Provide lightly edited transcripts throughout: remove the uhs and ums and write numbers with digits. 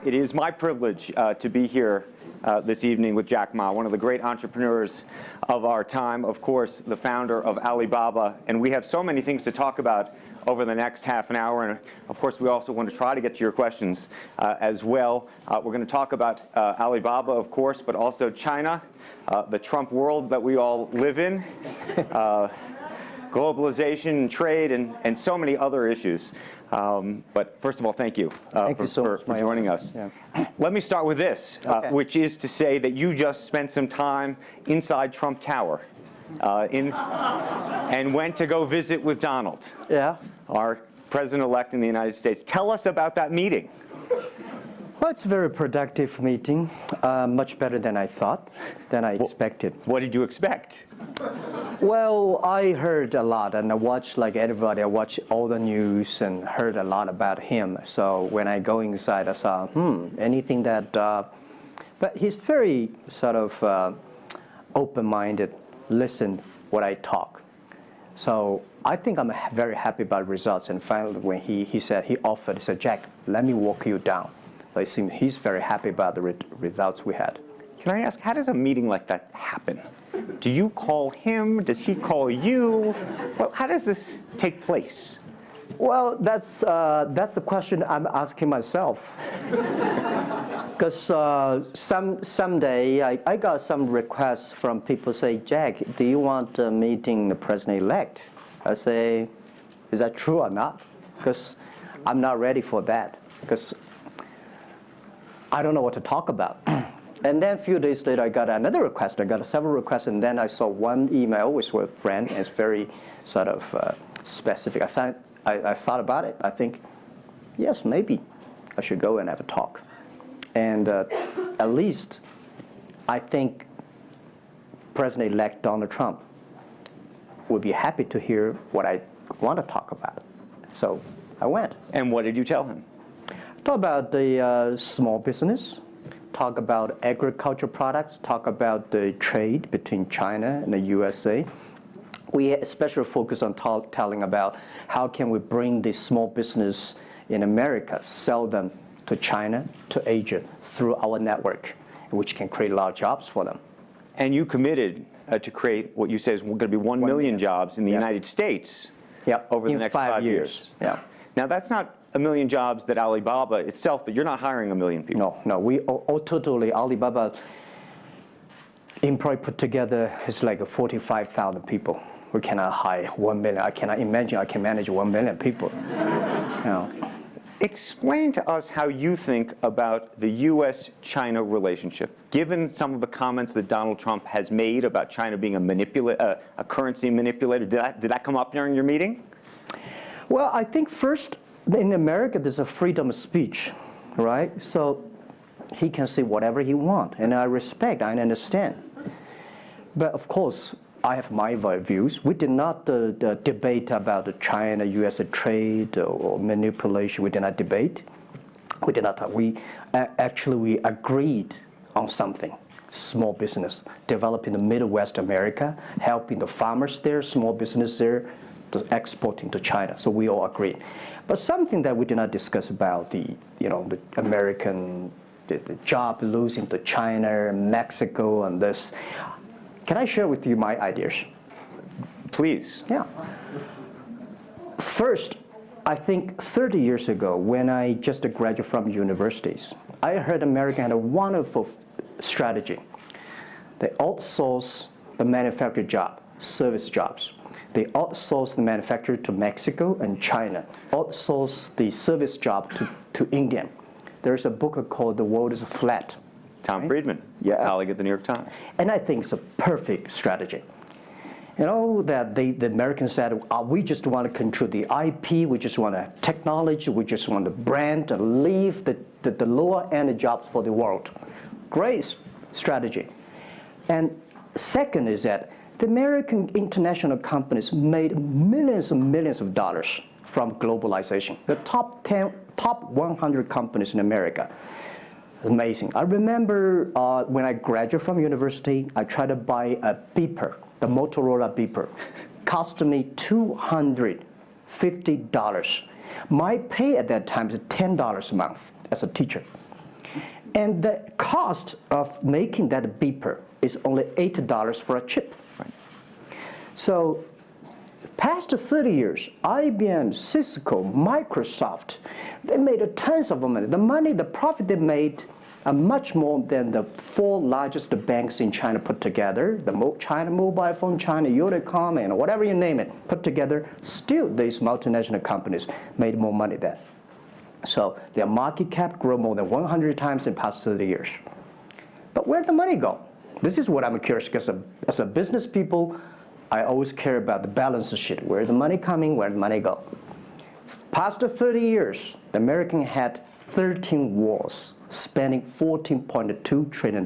It is my privilege to be here this evening with Jack Ma, one of the great entrepreneurs of our time, of course, the founder of Alibaba. And we have so many things to talk about over the next half an hour. And of course, we also want to try to get to your questions as well. We're going to talk about Alibaba, of course, but also China, the Trump world that we all live in, globalization, trade, and so many other issues. But first of all, thank you, for joining us. Yeah. Let me start with this, which is to say that you just spent some time inside Trump Tower and went to go visit with Donald, our president-elect in the United States. Tell us about that meeting. Well, it's a very productive meeting, much better than I thought, than I expected. What did you expect? Well, I heard a lot, and I watched, like everybody, I watched all the news and heard a lot about him. So when I go inside, I saw, anything that, but he's very sort of open-minded, listen what I talk. So I think I'm very happy about results. And finally, when he said, he said, Jack, let me walk you down. So it seems he's very happy about the results we had. Can I ask, how does a meeting like that happen? Do you call him? Does he call you? Well, how does this take place? Well, that's the question I'm asking myself. Because someday I got some requests from people say, Jack, do you want a meeting the president-elect? I say, is that true or not? Because I'm not ready for that. Because I don't know what to talk about. And then a few days later, I got another request. I got several requests, and then I saw one email with a friend. And it's very sort of specific. I thought about it. I think, yes, maybe I should go and have a talk. And at least I think President-elect Donald Trump would be happy to hear what I want to talk about. So I went. And what did you tell him? Talk about the small business, talk about agricultural products, talk about the trade between China and the USA. We especially focus on telling about how can we bring the small business in America, sell them to China, to Asia, through our network, which can create a lot of jobs for them. And you committed to create what you say is going to be 1 million jobs in the United States over the next 5 years. Yeah. Now, that's not 1 million jobs that Alibaba itself, but you're not hiring 1 million people. No, we totally, Alibaba employee put together is like 45,000 people. We cannot hire 1 million. I cannot imagine I can manage 1 million people. Explain to us how you think about the U.S.-China relationship, given some of the comments that Donald Trump has made about China being a currency manipulator. Did that come up during your meeting? Well, I think first, in America, there's a freedom of speech, right? So he can say whatever he wants, and I respect, I understand. But of course, I have my views. We did not debate about the China-U.S. trade or manipulation. We did not debate. We did not. We agreed on something. Small business, developing the Midwest America, helping the farmers there, small business there, exporting to China. So we all agreed. But something that we did not discuss about the American the job losing to China, Mexico, and this. Can I share with you my ideas? Please. Yeah. First, I think 30 years ago, when I just graduated from universities, I heard America had a wonderful strategy. They outsource the manufacturing job, service jobs. They outsource the manufacturer to Mexico and China, outsource the service job to India. There's a book called The World is Flat. Tom Friedman, colleague at the New York Times. And I think it's a perfect strategy. You know, that the Americans said, we just want to control the IP, we just want technology, we just want the brand, and leave the lower-end jobs for the world. Great strategy. And second is that the American international companies made millions and millions of dollars from globalization. The top 100 companies in America. Amazing. I remember when I graduated from university, I tried to buy a beeper, the Motorola beeper. Cost me $250. My pay at that time is $10 a month as a teacher. And the cost of making that beeper is only $8 for a chip. Right. So past 30 years, IBM, Cisco, Microsoft, they made tons of money. The profit they made are much more than the 4 largest banks in China put together, the China Mobile Phone, China Unicom, and whatever you name it, put together. Still, these multinational companies made more money then. So their market cap grew more than 100 times in the past 30 years. But where'd the money go? This is what I'm curious, because as a business people, I always care about the balance sheet. Where's the money coming? Where'd the money go? Past 30 years, the American had 13 wars, spending $14.2 trillion.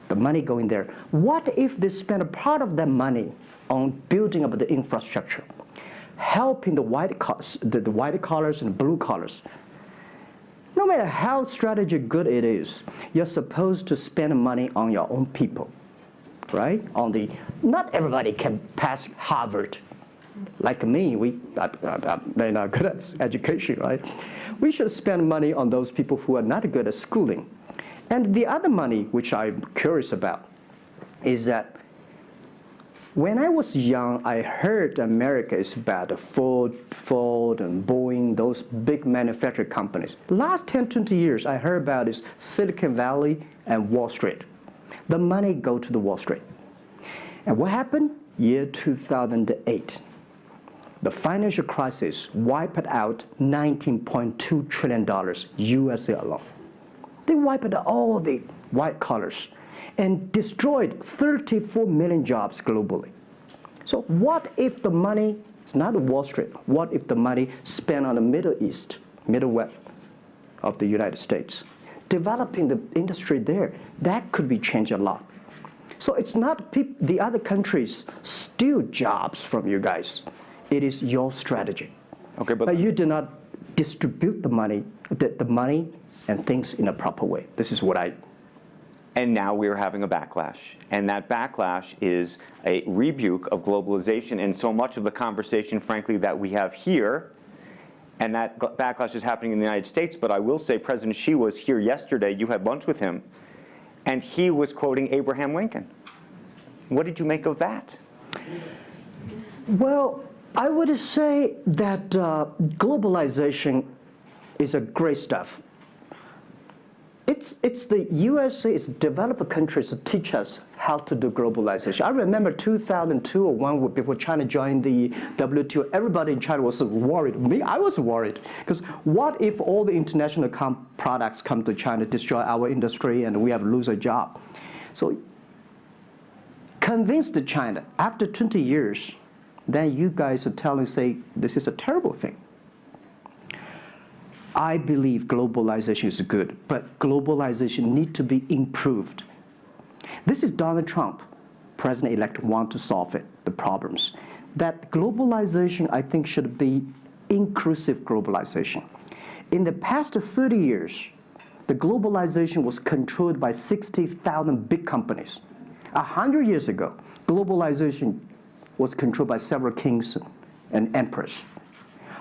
The money going there. What if they spend a part of that money on building up the infrastructure, helping the white collars and blue collars? No matter how strategy good it is, you're supposed to spend money on your own people, right? Not everybody can pass Harvard. Like me, they're not good at education, right? We should spend money on those people who are not good at schooling. And the other money, which I'm curious about, is that when I was young, I heard America is about Ford and Boeing, those big manufacturing companies. Last 10, 20 years, I heard about is Silicon Valley and Wall Street. The money go to the Wall Street. And what happened? Year 2008. The financial crisis wiped out $19.2 trillion USA alone. They wiped out all the white collars and destroyed 34 million jobs globally. So what if the money is not Wall Street? What if the money spent on the Middle East, Middle West of the United States, developing the industry there? That could be changed a lot. So it's not the other countries steal jobs from you guys. It is your strategy. Okay, but you do not distribute the money and things in a proper way. This is what I. And now we're having a backlash. And that backlash is a rebuke of globalization. And so much of the conversation, frankly, that we have here, and that backlash is happening in the United States. But I will say President Xi was here yesterday. You had lunch with him. And he was quoting Abraham Lincoln. What did you make of that? Well, I would say that globalization is a great stuff. It's the USA, it's developed countries to teach us how to do globalization. I remember 2002 or 1 before China joined the WTO, everybody in China was worried. Me, I was worried. Because what if all the international products come to China, destroy our industry, and we have to lose a job? So convinced China, after 20 years, then you guys are say, this is a terrible thing. I believe globalization is good, but globalization needs to be improved. This is Donald Trump, president-elect, want to solve it, the problems. That globalization, I think, should be inclusive globalization. In the past 30 years, the globalization was controlled by 60,000 big companies. 100 years ago, globalization was controlled by several kings and emperors.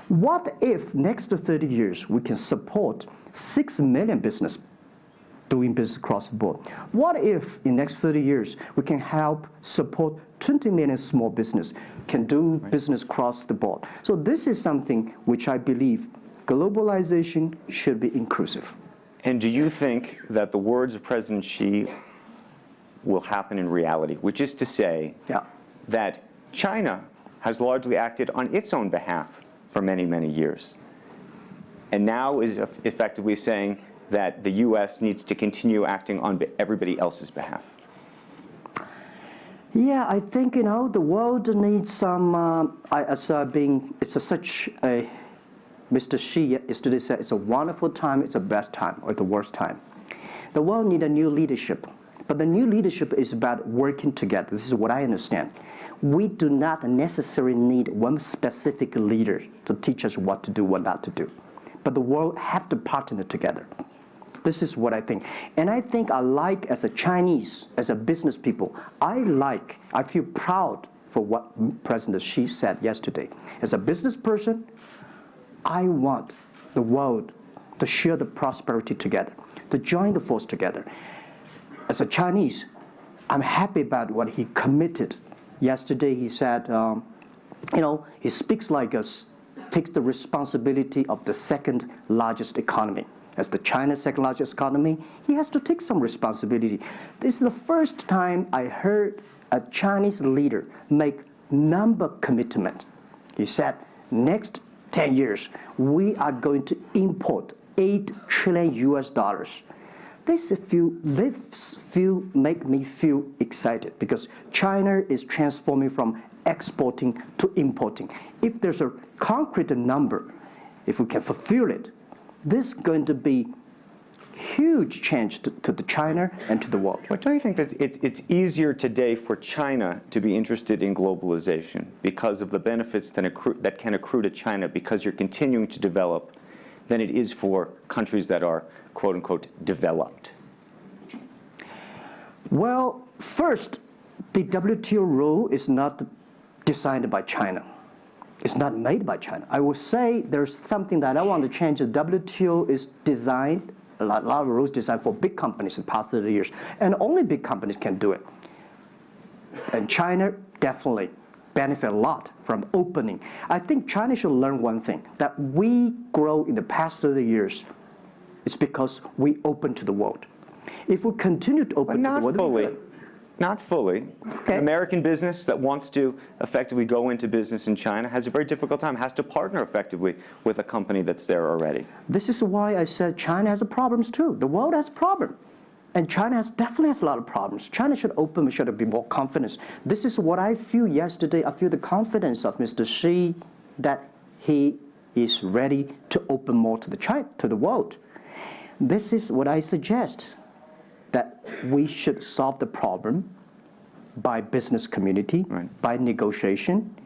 What if next 30 years we can support 6 million business doing business across the board? What if in next 30 years we can help support 20 million small business can do business across the board? So this is something which I believe globalization should be inclusive. And do you think that the words of President Xi will happen in reality, which is to say that China has largely acted on its own behalf for many, many years, and now is effectively saying that the U.S. needs to continue acting on everybody else's behalf? Yeah, I think, the world needs some, such a, Mr. Xi yesterday said, it's a wonderful time, it's a bad time, or the worst time. The world needs a new leadership, but the new leadership is about working together. This is what I understand. We do not necessarily need one specific leader to teach us what to do, what not to do. But the world have to partner together. This is what I think. And I think as a Chinese, as a business people, I feel proud for what President Xi said yesterday. As a business person, I want the world to share the prosperity together, to join the force together. As a Chinese, I'm happy about what he committed. Yesterday he said, he speaks like us, takes the responsibility of the second largest economy. As the China's second largest economy, he has to take some responsibility. This is the first time I heard a Chinese leader make number commitment. He said, next 10 years, we are going to import 8 trillion US dollars. This make me feel excited because China is transforming from exporting to importing. If there's a concrete number, if we can fulfill it, this is going to be huge change to the China and to the world. But don't you think that it's easier today for China to be interested in globalization because of the benefits that can accrue to China because you're continuing to develop than it is for countries that are, quote unquote, developed? Well, first, the WTO rule is not designed by China. It's not made by China. I will say there's something that I want to change. The WTO is designed, a lot of rules designed for big companies in the past 30 years, and only big companies can do it. And China definitely benefit a lot from opening. I think China should learn one thing, that we grow in the past 30 years. It's because we open to the world. If we continue to open to the world, not fully. Okay. An American business that wants to effectively go into business in China has a very difficult time, has to partner effectively with a company that's there already. This is why I said China has problems too. The world has problems. And China definitely has a lot of problems. China should open, should be more confidence. This is what I feel yesterday. I feel the confidence of Mr. Xi that he is ready to open more to the world. This is what I suggest, that we should solve the problem by business community, right, by negotiation.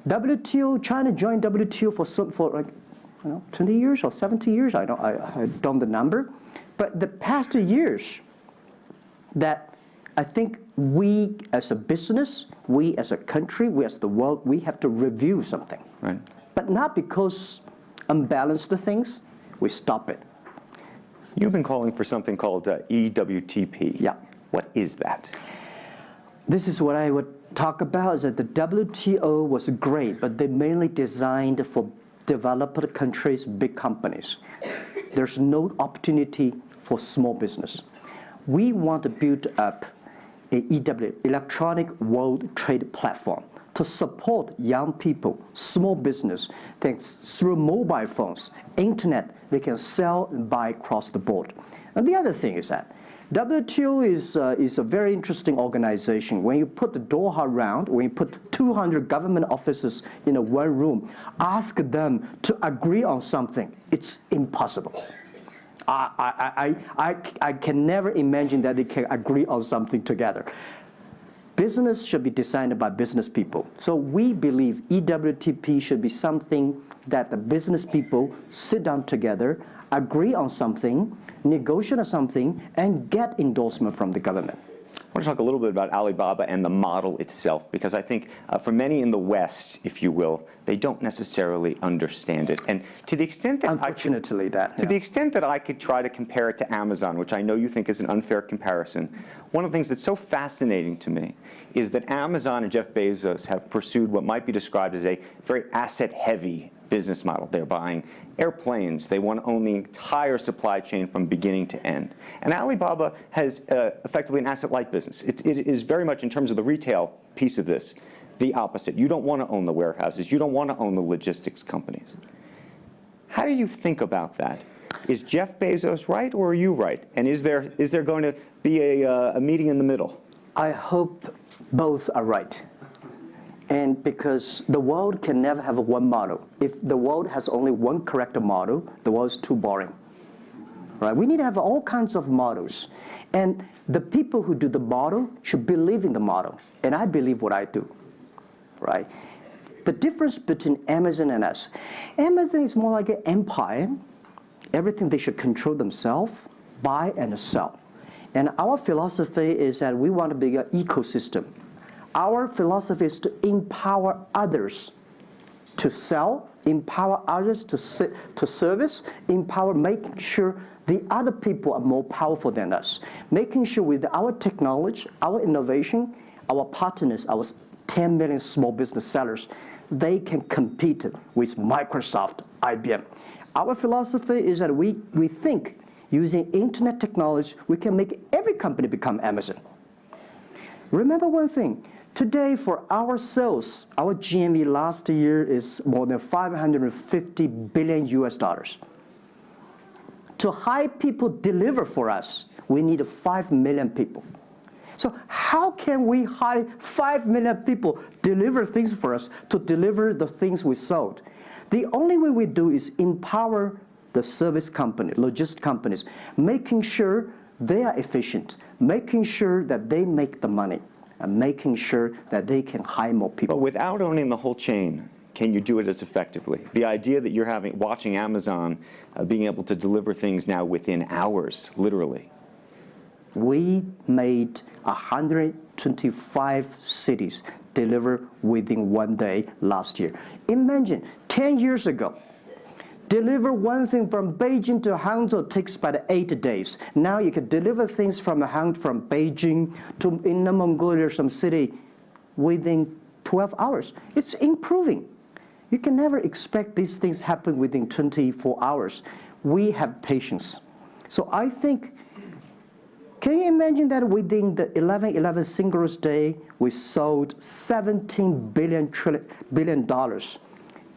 WTO, China joined WTO for like 20 years or 70 years. I don't know the number. But the past 2 years, that I think we as a business, we as a country, we as the world, we have to review something. Right. But not because unbalanced things, we stop it. You've been calling for something called EWTP. Yeah. What is that? This is what I would talk about, is that the WTO was great, but they mainly designed for developed countries, big companies. There's no opportunity for small business. We want to build up a EW, Electronic World Trade Platform, to support young people, small business, thanks through mobile phones, internet, they can sell and buy across the board. And the other thing is that WTO is a very interesting organization. When you put the Doha round, when you put 200 government officers in a one room, ask them to agree on something, it's impossible. I can never imagine that they can agree on something together. Business should be designed by business people. So we believe EWTP should be something that the business people sit down together, agree on something, negotiate on something, and get endorsement from the government. I want to talk a little bit about Alibaba and the model itself, because I think for many in the West, if you will, they don't necessarily understand it. And to the extent that the extent that I could try to compare it to Amazon, which I know you think is an unfair comparison, one of the things that's so fascinating to me is that Amazon and Jeff Bezos have pursued what might be described as a very asset-heavy business model. They're buying airplanes. They want to own the entire supply chain from beginning to end. And Alibaba has effectively an asset-light business. It is very much, in terms of the retail piece of this, the opposite. You don't want to own the warehouses. You don't want to own the logistics companies. How do you think about that? Is Jeff Bezos right, or are you right? And is there going to be a meeting in the middle? I hope both are right. And because the world can never have one model. If the world has only one correct model, the world is too boring. Right? We need to have all kinds of models. And the people who do the model should believe in the model. And I believe what I do. Right? The difference between Amazon and us. Amazon is more like an empire. Everything they should control themselves, buy and sell. And our philosophy is that we want to be an ecosystem. Our philosophy is to empower others to sell, empower others to service, making sure the other people are more powerful than us, making sure with our technology, our innovation, our partners, our 10 million small business sellers, they can compete with Microsoft, IBM. Our philosophy is that we think using internet technology, we can make every company become Amazon. Remember one thing, today for our sales, our GMV last year is more than 550 billion US dollars. To hire people deliver for us, we need 5 million people. So how can we hire 5 million people deliver things for us to deliver the things we sold? The only way we do is empower the service company, logistics companies, making sure they are efficient, making sure that they make the money, and making sure that they can hire more people. But without owning the whole chain, can you do it as effectively? The idea that you're watching Amazon being able to deliver things now within hours, literally. We made 125 cities deliver within 1 day last year. Imagine, 10 years ago, deliver one thing from Beijing to Hangzhou takes about 8 days. Now you can deliver things from Beijing to Inner Mongolia or some city within 12 hours. It's improving. You can never expect these things happen within 24 hours. We have patience. So I think, can you imagine that within the 11/11 Singles Day, we sold $17 billion,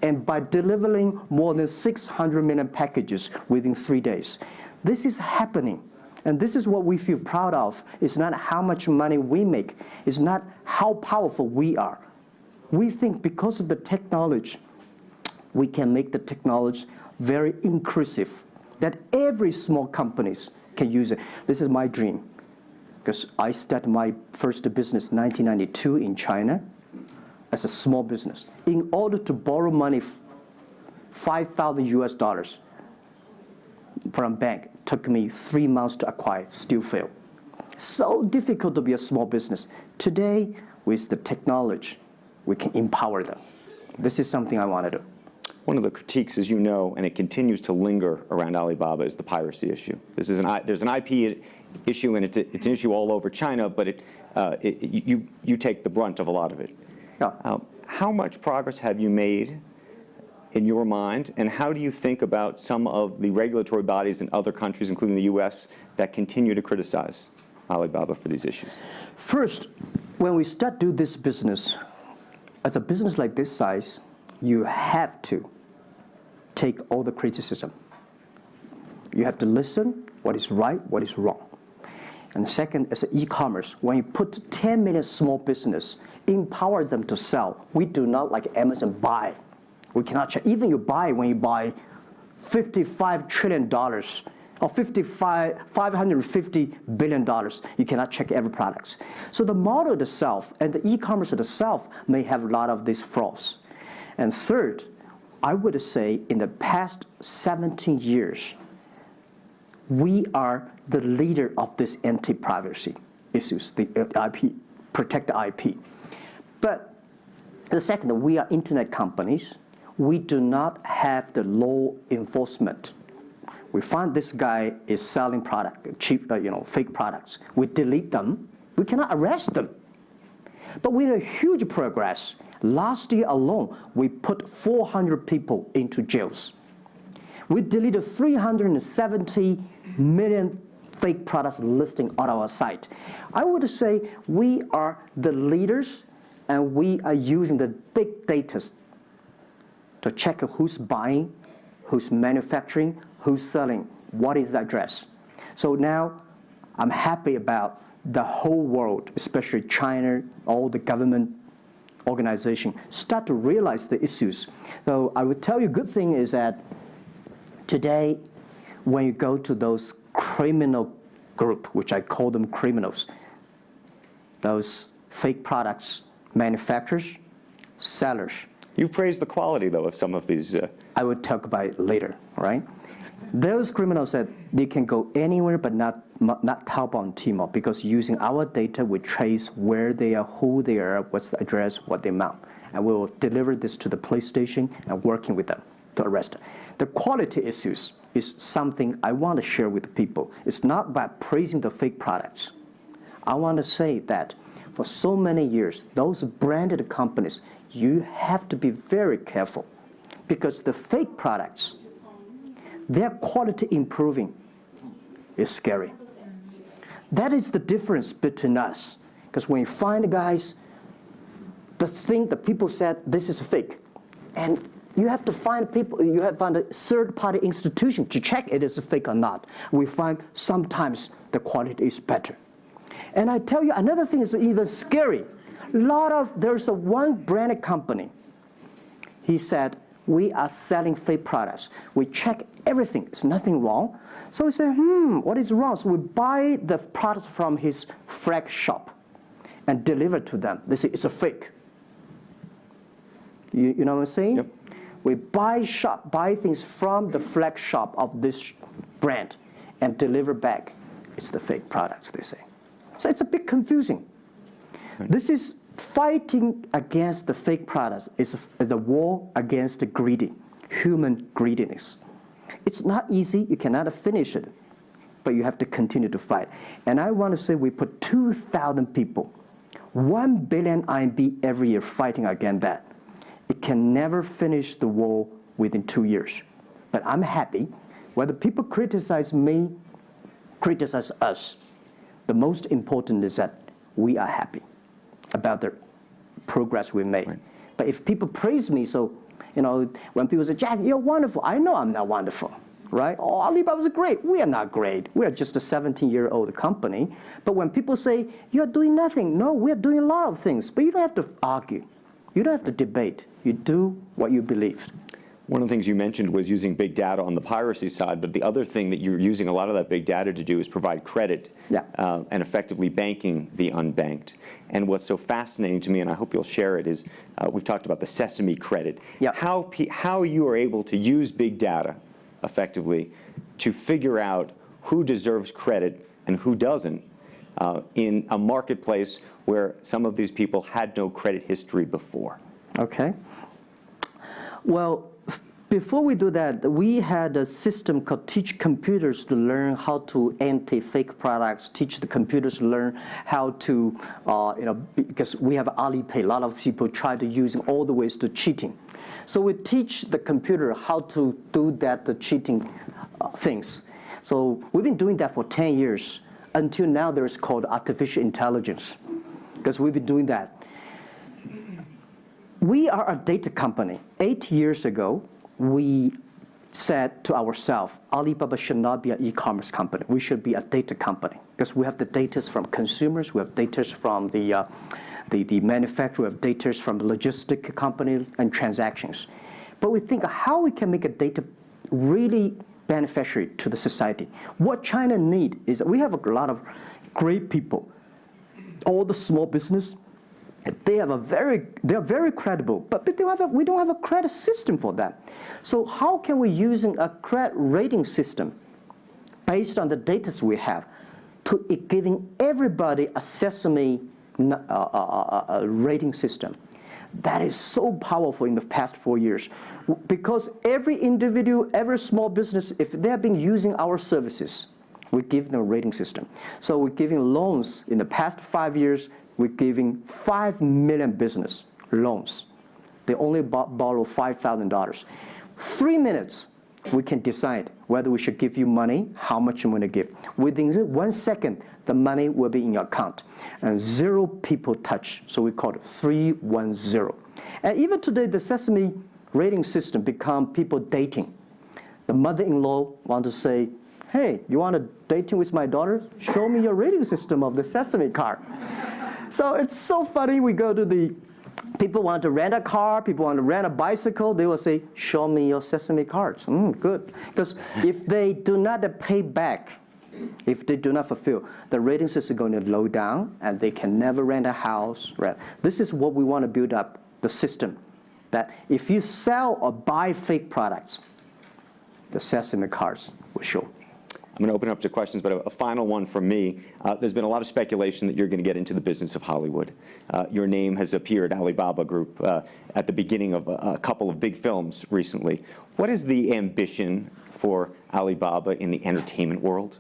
and by delivering more than 600 million packages within 3 days. This is happening, and this is what we feel proud of. It's not how much money we make. It's not how powerful we are. We think because of the technology, we can make the technology very inclusive, that every small companies can use it. This is my dream, because I started my first business in 1992 in China as a small business. In order to borrow money, 5,000 US dollars from bank, took me 3 months to acquire, still failed. So difficult to be a small business. Today, with the technology, we can empower them. This is something I want to do. One of the critiques, as you know, and it continues to linger around Alibaba, is the piracy issue. There's an IP issue, and it's an issue all over China, but you take the brunt of a lot of it. Yeah. How much progress have you made in your mind, and how do you think about some of the regulatory bodies in other countries, including the US, that continue to criticize Alibaba for these issues? First, when we start do this business, as a business like this size, you have to take all the criticism. You have to listen what is right, what is wrong. And second, as an e-commerce, when you put 10 million small business, empower them to sell. We do not like Amazon buy. We cannot check. Even when you buy $55 trillion or $550 billion, you cannot check every product. So the model itself and the e-commerce itself may have a lot of these flaws. And third, I would say in the past 17 years, we are the leader of this anti-privacy issues, the IP, protect the IP. But the second, we are internet companies. We do not have the law enforcement. We find this guy is selling product, cheap, fake products. We delete them. We cannot arrest them. But we have huge progress. Last year alone, we put 400 people into jails. We deleted 370 million fake products listing on our site. I would say we are the leaders, and we are using the big data to check who's buying, who's manufacturing, who's selling, what is the address. So now I'm happy about the whole world, especially China, all the government organization, start to realize the issues. So I would tell you, good thing is that today, when you go to those criminal group, which I call them criminals, those fake products, manufacturers, sellers. You've praised the quality, though, of some of these. I would talk about it later, right? Those criminals said they can go anywhere but not not Taobao and Tmall, because using our data, we trace where they are, who they are, what's the address, what they amount. And we will deliver this to the police station and working with them to arrest them. The quality issues is something I want to share with people. It's not about praising the fake products. I want to say that for so many years, those branded companies, you have to be very careful, because the fake products, their quality improving is scary. That is the difference between us. Because when you find guys, the thing that people said, this is fake. And you have to find people, you have to find a third-party institution to check it is fake or not. We find sometimes the quality is better. And I tell you, another thing is even scary. There's one branded company. He said, we are selling fake products. We check everything, there's nothing wrong. So we say, what is wrong? So we buy the products from his flag shop and deliver to them. They say, it's a fake. You know what I'm saying? Yep. We buy things from the flag shop of this brand and deliver back. It's the fake products, they say. So it's a bit confusing. Right. This is fighting against the fake products. It's a war against the human greediness. It's not easy. You cannot finish it, but you have to continue to fight. And I want to say we put 2,000 people, 1 billion RMB every year fighting against that. It can never finish the war within 2 years. But I'm happy. Whether people criticize me, criticize us, the most important is that we are happy about the progress we made. Right. But if people praise me, so, when people say, Jack, you're wonderful, I know I'm not wonderful, right? Oh, Alibaba's great. We are not great. We are just a 17-year-old company. But when people say, you're doing nothing, no, we're doing a lot of things. But you don't have to argue. You don't have to debate. You do what you believe. One of the things you mentioned was using big data on the piracy side, but the other thing that you're using a lot of that big data to do is provide credit and effectively banking the unbanked. And what's so fascinating to me, and I hope you'll share it, is we've talked about the Sesame credit. Yeah. How you are able to use big data effectively to figure out who deserves credit and who doesn't in a marketplace where some of these people had no credit history before. Okay. Well, before we do that, we had a system called Teach Computers to learn how to anti-fake products, teach the computers to learn how to, because we have Alipay, a lot of people try to use all the ways to cheating. So we teach the computer how to do that, the cheating things. So we've been doing that for 10 years. Until now, there's called artificial intelligence, because we've been doing that. We are a data company. 8 years ago, we said to ourselves, Alibaba should not be an e-commerce company. We should be a data company, because we have the data from consumers, we have data from the manufacturer, we have data from the logistic company and transactions. But we think how we can make a data really beneficiary to the society. What China needs is that we have a lot of great people. All the small business, they are very credible, but we don't have a credit system for them. So how can we use a credit rating system based on the data we have to giving everybody a Sesame rating system? That is so powerful in the past 4 years, because every individual, every small business, if they have been using our services, we give them a rating system. So we're giving loans in the past 5 years. We're giving 5 million business loans. They only borrow $5,000. 3 minutes, we can decide whether we should give you money, how much you want to give. Within 1 second, the money will be in your account. And 0 people touch, so we call it 310. And even today, the Sesame rating system become people dating. The mother-in-law want to say, hey, you want to dating with my daughter? Show me your rating system of the Sesame card. So it's so funny. We go to the people want to rent a car, people want to rent a bicycle. They will say, show me your Sesame cards. Good. Because if they do not pay back, if they do not fulfill, the rating system is going to low down, and they can never rent a house. Right? This is what we want to build up, the system, that if you sell or buy fake products, the Sesame cards will show. I'm going to open up to questions, but a final one from me. There's been a lot of speculation that you're going to get into the business of Hollywood. Your name has appeared, Alibaba Group, at the beginning of a couple of big films recently. What is the ambition for Alibaba in the entertainment world?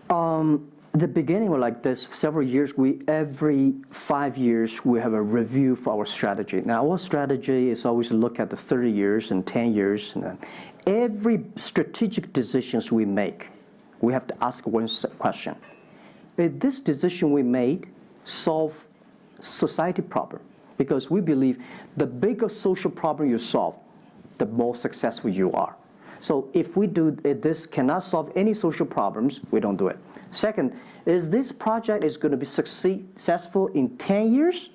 The beginning was like this. Several years, every 5 years, we have a review for our strategy. Now, our strategy is always to look at the 30 years and 10 years. And every strategic decisions we make, we have to ask one question. Is this decision we made solve society problem? Because we believe the bigger social problem you solve, the more successful you are. So if we do this cannot solve any social problems, we don't do it. Second, is this project is going to be successful in 10 years?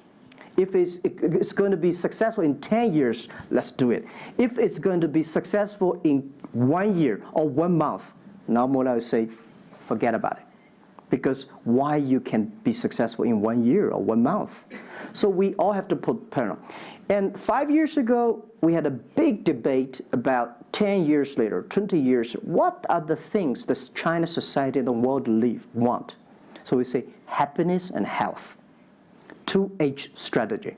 If it's going to be successful in 10 years, let's do it. If it's going to be successful in 1 year or 1 month, normally I would say, forget about it. Because why you can be successful in 1 year or 1 month? So we all have to put parallel. And 5 years ago, we had a big debate about 10 years later, 20 years, what are the things that China society and the world want? So we say happiness and health. 2H strategy.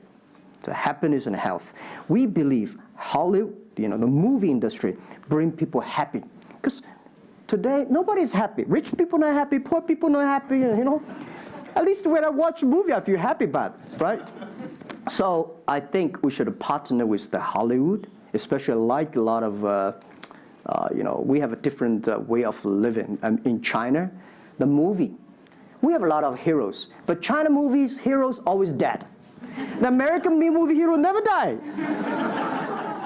So happiness and health. We believe Hollywood, the movie industry, bring people happy. Because today, nobody's happy. Rich people not happy, poor people not happy, At least when I watch a movie, I feel happy about it, right? So I think we should partner with the Hollywood, especially like a lot of, we have a different way of living. In China, the movie, we have a lot of heroes. But China movies, heroes always dead. The American movie hero never die.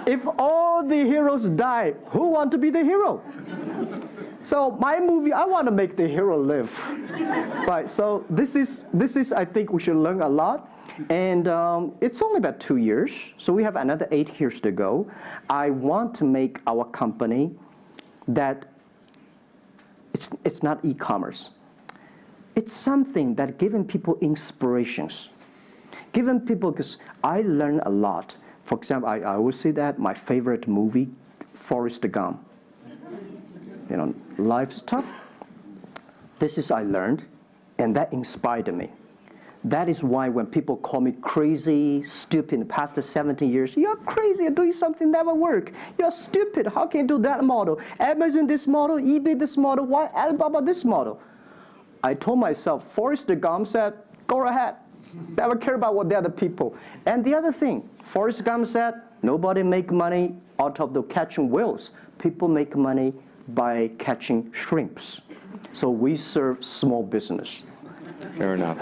If all the heroes die, who want to be the hero? So my movie, I want to make the hero live. Right, so this is, I think we should learn a lot. And it's only about 2 years, so we have another 8 years to go. I want to make our company that it's not e-commerce. It's something that giving people inspirations. Giving people, because I learn a lot. For example, I always say that my favorite movie, Forrest Gump. Life's tough. This is I learned, and that inspired me. That is why when people call me crazy, stupid in the past 70 years, you're crazy, you're doing something never work. You're stupid, how can you do that model? Amazon this model, eBay this model, why Alibaba this model? I told myself, Forrest Gump said, go ahead. Never care about what the other people. And the other thing, Forrest Gump said, nobody make money out of the catching whales. People make money by catching shrimps. So we serve small business. Fair enough.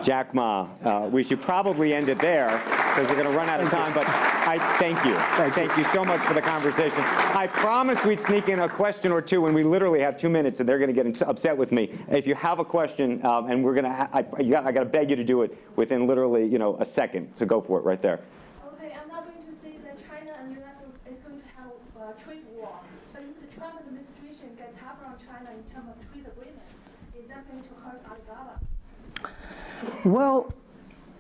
Jack Ma, we should probably end it there because we're going to run out of time, but I thank you. Thank you so much for the conversation. I promised we'd sneak in a question or two, and we literally have 2 minutes, and they're going to get upset with me. If you have a question, and we're going to, I got to beg you to do it within literally, a second. So go for it right there. Okay, I'm not going to say that China and US is going to have a trade war, but if the Trump administration get tougher on China in terms of trade agreement, is that going to hurt Alibaba? Well,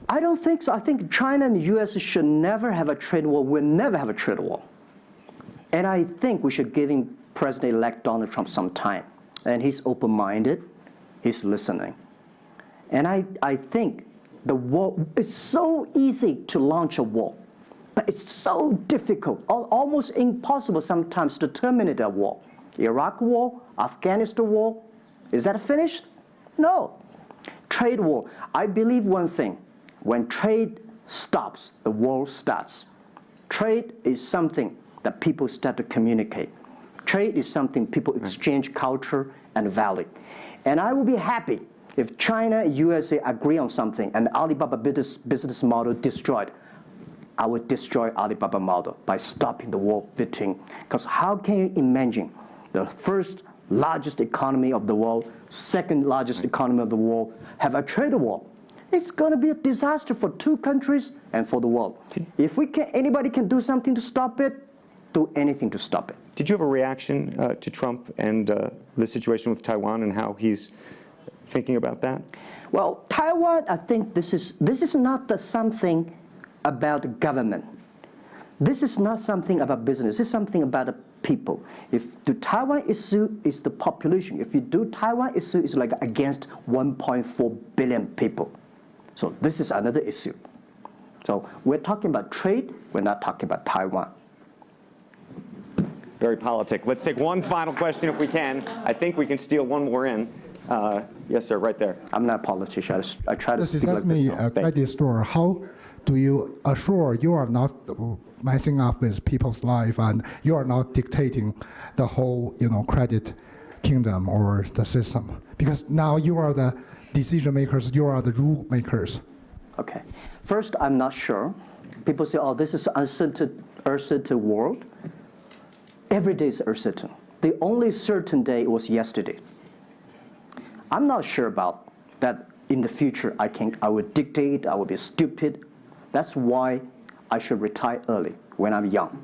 I don't think so. I think China and the US should never have a trade war. We'll never have a trade war. And I think we should give President-elect Donald Trump some time. And he's open-minded. He's listening. And I think the war, it's so easy to launch a war. But it's so difficult, almost impossible sometimes to terminate a war. Iraq war, Afghanistan war, is that finished? No. Trade war. I believe one thing. When trade stops, the war starts. Trade is something that people start to communicate. Trade is something people exchange culture and value. And I will be happy if China and USA agree on something and Alibaba business model destroyed. I would destroy Alibaba model by stopping the war between. Because how can you imagine the first largest economy of the world, second largest economy of the world, have a trade war? It's going to be a disaster for two countries and for the world. If anybody can do something to stop it, do anything to stop it. Did you have a reaction to Trump and the situation with Taiwan and how he's thinking about that? Well, Taiwan, I think this is not something about government. This is not something about business. This is something about people. If the Taiwan issue is the population, if you do Taiwan issue, it's like against 1.4 billion people. So this is another issue. So we're talking about trade, we're not talking about Taiwan. Very politic. Let's take one final question if we can. I think we can steal one more in. Yes, sir, right there. I'm not a politician. I try to This speak is like me, this. a credit store. How do you assure you are not messing up with people's life and you are not dictating the whole, credit kingdom or the system? Because now you are the decision makers, you are the rule makers. Okay. First, I'm not sure. People say, oh, this is uncertain world. Every day is uncertain. The only certain day was yesterday. I'm not sure about that in the future I would dictate, I would be stupid. That's why I should retire early when I'm young.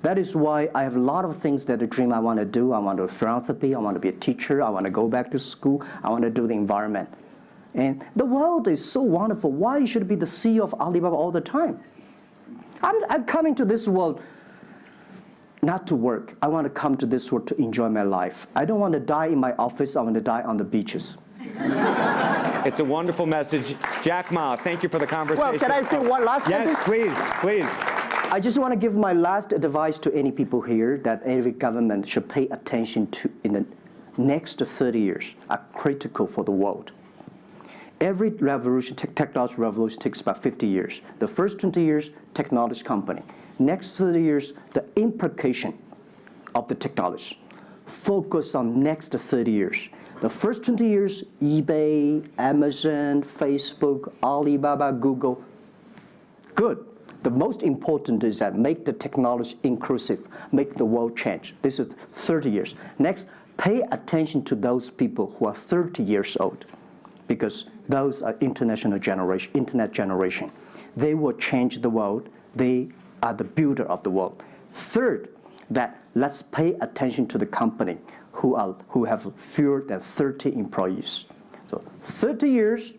That is why I have a lot of things that I dream I want to do. I want to do philanthropy, I want to be a teacher, I want to go back to school, I want to do the environment. And the world is so wonderful. Why should I be the CEO of Alibaba all the time? I'm coming to this world not to work. I want to come to this world to enjoy my life. I don't want to die in my office. I want to die on the beaches. It's a wonderful message. Jack Ma, thank you for the conversation. Well, can I say one last thing? Yes, please, please. I just want to give my last advice to any people here that every government should pay attention to in the next 30 years are critical for the world. Every revolution, technology revolution takes about 50 years. The first 20 years, technology company. Next 30 years, the implication of the technology. Focus on next 30 years. The first 20 years, eBay, Amazon, Facebook, Alibaba, Google, good. The most important is that make the technology inclusive, make the world change. This is 30 years. Next, pay attention to those people who are 30 years old, because those are internet generation. They will change the world. They are the builder of the world. Third, that let's pay attention to the company who have fewer than 30 employees. So 30 years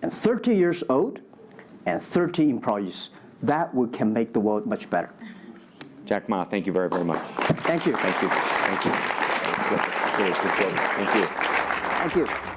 and 30 years old and 30 employees. That can make the world much better. Jack Ma, thank you very, very much. Thank you. Thank you. Thank you. Really appreciate it. Thank you. Thank you.